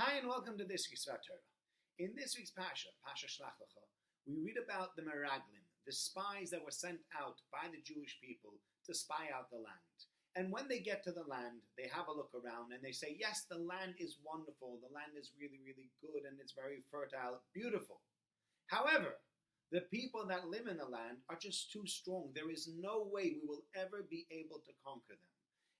Hi and welcome to this week's Torah. In this week's Pasha Shelch, we read about the Meraglim, the spies that were sent out by the Jewish people to spy out the land. And when they get to the land, they have a look around and they say, yes, the land is wonderful, the land is really, really good, and it's very fertile, beautiful. However, the people that live in the land are just too strong. There is no way we will ever be able to conquer them.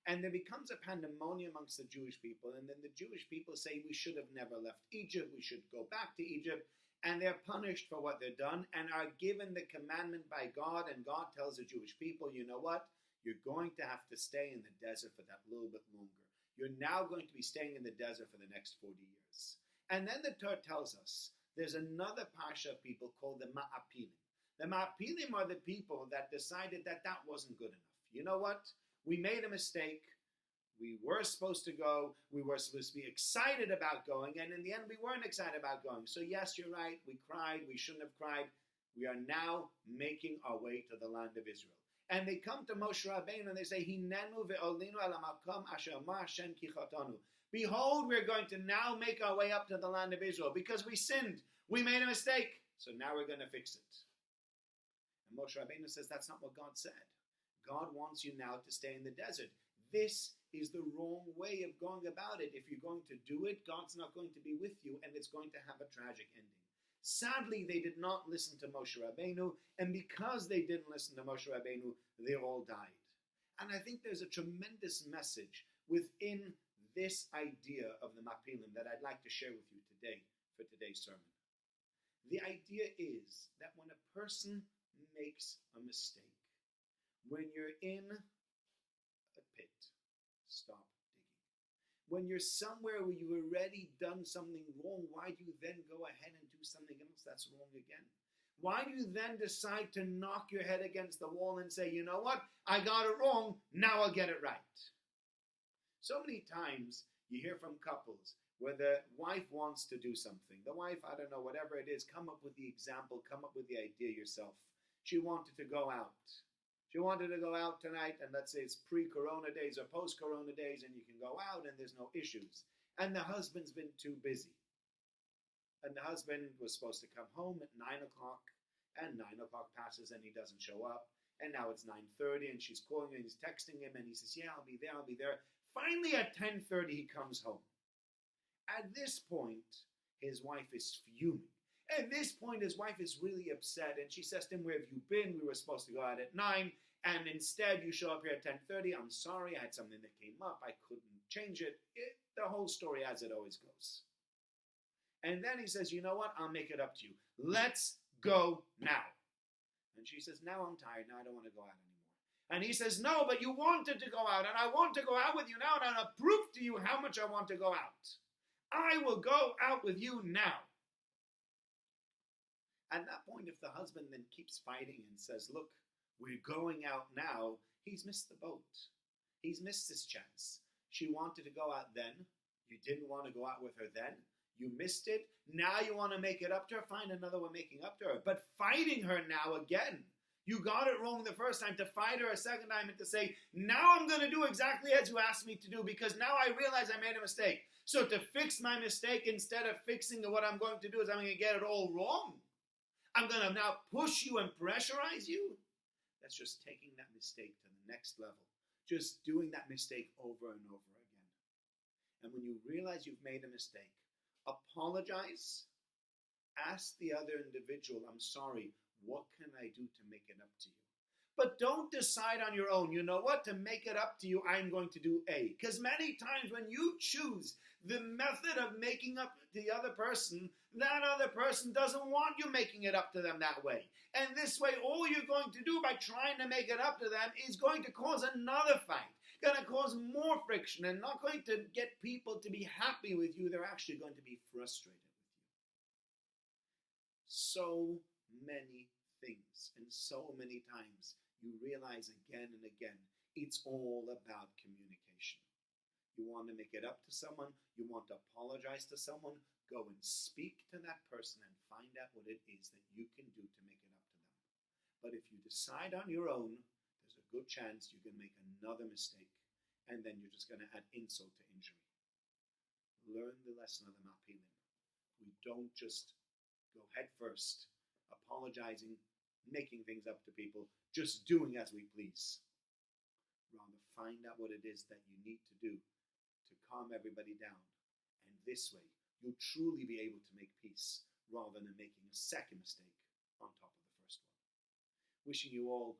And there becomes a pandemonium amongst the Jewish people, and then the Jewish people say we should have never left Egypt, we should go back to Egypt, and they're punished for what they've done and are given the commandment by God, and God tells the Jewish people, you know what? You're going to have to stay in the desert for that little bit longer. You're now going to be staying in the desert for the next 40 years. And then the Torah tells us there's another pasha of people called the Ma'apilim. The Ma'apilim are the people that decided that that wasn't good enough. You know what? We made a mistake. We were supposed to go. We were supposed to be excited about going. And in the end, we weren't excited about going. So yes, you're right. We cried. We shouldn't have cried. We are now making our way to the land of Israel. And they come to Moshe Rabbeinu and they say, Hinenu ve'olinu ala makom asher amar Hashem ki chatanu. Behold, we're going to now make our way up to the land of Israel because we sinned. We made a mistake. So now we're going to fix it. And Moshe Rabbeinu says, that's not what God said. God wants you now to stay in the desert. This is the wrong way of going about it. If you're going to do it, God's not going to be with you, and it's going to have a tragic ending. Sadly, they did not listen to Moshe Rabbeinu, and because they didn't listen to Moshe Rabbeinu, they all died. And I think there's a tremendous message within this idea of the Mapilim that I'd like to share with you today for today's sermon. The idea is that when a person makes a mistake, when you're in a pit, stop digging. When you're somewhere where you've already done something wrong, why do you then go ahead and do something else that's wrong again? Why do you then decide to knock your head against the wall and say, you know what, I got it wrong, now I'll get it right? So many times you hear from couples where the wife wants to do something. The wife, I don't know, whatever it is, come up with the example, come up with the idea yourself. She wanted to go out. She wanted to go out tonight, and let's say it's pre-corona days or post-corona days, and you can go out and there's no issues. And the husband's been too busy. And the husband was supposed to come home at 9 o'clock, and 9 o'clock passes and he doesn't show up. And now it's 9:30 and she's calling him, he's texting him, and he says, yeah, I'll be there. Finally at 10:30 he comes home. At this point, his wife is fuming. At this point, his wife is really upset, and she says to him, where have you been? We were supposed to go out at 9, and instead you show up here at 10:30. I'm sorry, I had something that came up. I couldn't change it. The whole story as it always goes. And then he says, you know what? I'll make it up to you. Let's go now. And she says, now I'm tired. Now I don't want to go out anymore. And he says, no, but you wanted to go out, and I want to go out with you now, and I'll prove to you how much I want to go out. I will go out with you now. At that point, if the husband then keeps fighting and says, look, we're going out now, he's missed the boat. He's missed his chance. She wanted to go out then. You didn't want to go out with her then. You missed it. Now you want to make it up to her. Find another one making up to her. But fighting her now again. You got it wrong the first time. To fight her a second time and to say, now I'm going to do exactly as you asked me to do because now I realize I made a mistake. So to fix my mistake, instead of fixing what I'm going to do is I'm going to get it all wrong. I'm going to now push you and pressurize you. That's just taking that mistake to the next level. Just doing that mistake over and over again. And when you realize you've made a mistake, apologize. Ask the other individual, I'm sorry, what can I do to make it up to you? But don't decide on your own, you know what, to make it up to you, I'm going to do A. Because many times when you choose the method of making up to the other person, that other person doesn't want you making it up to them that way. And this way, all you're going to do by trying to make it up to them is going to cause another fight, going to cause more friction, and not going to get people to be happy with you. They're actually going to be frustrated with you. So many things, and so many times, you realize again and again, it's all about communication. You want to make it up to someone, you want to apologize to someone, go and speak to that person and find out what it is that you can do to make it up to them. But if you decide on your own, there's a good chance you can make another mistake, and then you're just going to add insult to injury. learn the lesson of the Mapilim. We don't just go head first, apologizing, making things up to people, just doing as we please. Rather, find out what it is that you need to do to calm everybody down. And this way, you'll truly be able to make peace rather than making a second mistake on top of the first one. Wishing you all